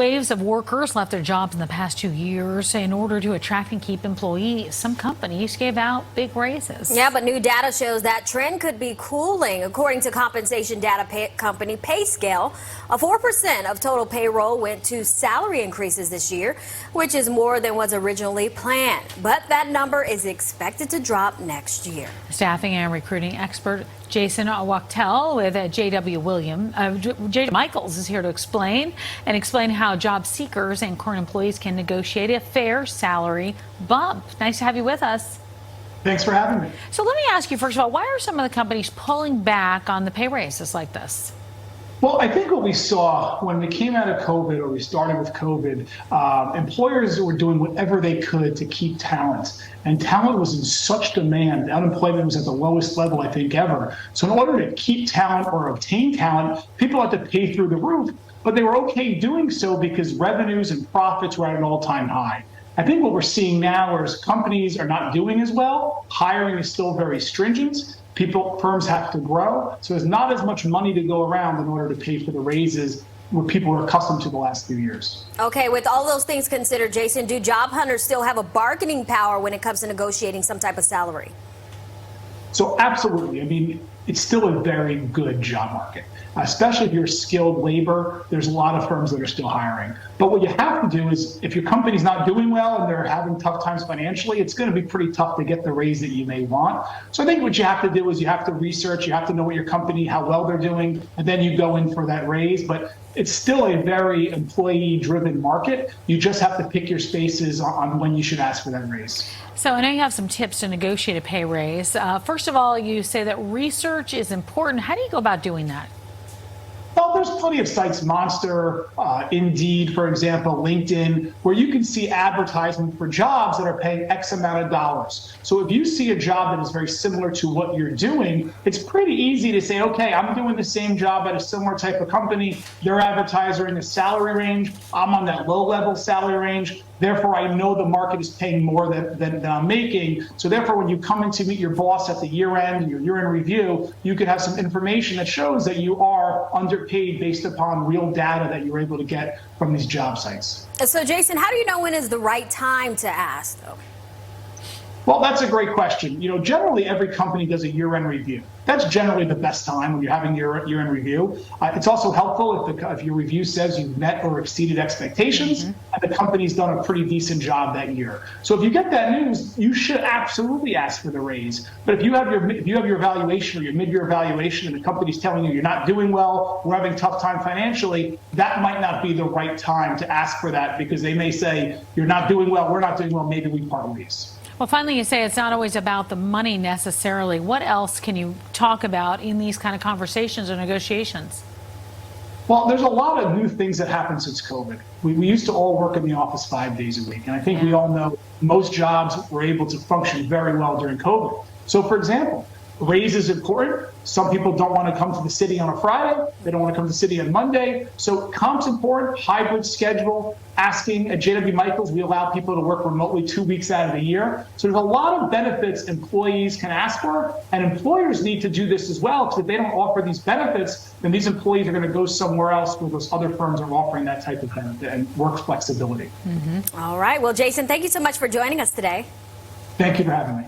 Waves of workers left their jobs in the past 2 years. In order to attract and keep employees, some companies gave out big raises. Yeah, but new data shows that trend could be cooling. According to compensation data company PayScale, 4% of total payroll went to salary increases this year, which is more than was originally planned. But that number is expected to drop next year. Staffing and recruiting expert Jason Wachtel with J.W. Michaels is here to explain how job seekers and current employees can negotiate a fair salary bump. Nice to have you with us. Thanks for having me. So let me ask you, first of all, why are some of the companies pulling back on the pay raises like this? Well, I think what we saw when we came out of COVID, or we started with COVID, employers were doing whatever they could to keep talent. And talent was in such demand. Unemployment was at the lowest level, I think, ever. So in order to keep talent or obtain talent, people had to pay through the roof. But they were okay doing so because revenues and profits were at an all-time high. I think what we're seeing now is companies are not doing as well. Hiring is still very stringent. Firms have to grow. So there's not as much money to go around in order to pay for the raises what people are accustomed to the last few years. Okay, with all those things considered, Jason, do job hunters still have a bargaining power when it comes to negotiating some type of salary? So absolutely. I mean, it's still a very good job market, especially if you're skilled labor. There's a lot of firms that are still hiring. But what you have to do is, if your company's not doing well and they're having tough times financially, it's going to be pretty tough to get the raise that you may want. So I think what you have to do is you have to research, you have to know what your company, how well they're doing, and then you go in for that raise. But it's still a very employee-driven market. You just have to pick your spaces on when you should ask for that raise. So I know you have some tips to negotiate a pay raise. First of all, you say that research is important. How do you go about doing that? Well, there's plenty of sites, Monster, Indeed, for example, LinkedIn, where you can see advertisement for jobs that are paying X amount of dollars. So if you see a job that is very similar to what you're doing, it's pretty easy to say, okay, I'm doing the same job at a similar type of company. They're advertising in the salary range. I'm on that low-level salary range. Therefore, I know the market is paying more than I'm making. So therefore, when you come in to meet your boss at the year end, your year-end review, you could have some information that shows that you are underpaid based upon real data that you're able to get from these job sites. So, Jason, how do you know when is the right time to ask, though? Well, that's a great question. Generally, every company does a year-end review. That's generally the best time when you're having your year-end review. It's also helpful if your review says you've met or exceeded expectations, and the company's done a pretty decent job that year. So if you get that news, you should absolutely ask for the raise. But if you have your evaluation or your mid-year evaluation, and the company's telling you you're not doing well, we're having a tough time financially, that might not be the right time to ask for that, because they may say you're not doing well, we're not doing well, maybe we part ways. Well, finally, you say it's not always about the money necessarily. What else can you talk about in these kind of conversations or negotiations? Well, there's a lot of new things that happened since COVID. We used to all work in the office 5 days a week. And I think we all know most jobs were able to function very well during COVID. So, for example, raise is important. Some people don't want to come to the city on a Friday. They don't want to come to the city on Monday. So comp's important, hybrid schedule. Asking at J.W. Michaels, we allow people to work remotely 2 weeks out of the year. So there's a lot of benefits employees can ask for, and employers need to do this as well, because if they don't offer these benefits, then these employees are going to go somewhere else where those other firms are offering that type of benefit and work flexibility. All right. Well, Jason, thank you so much for joining us today. Thank you for having me.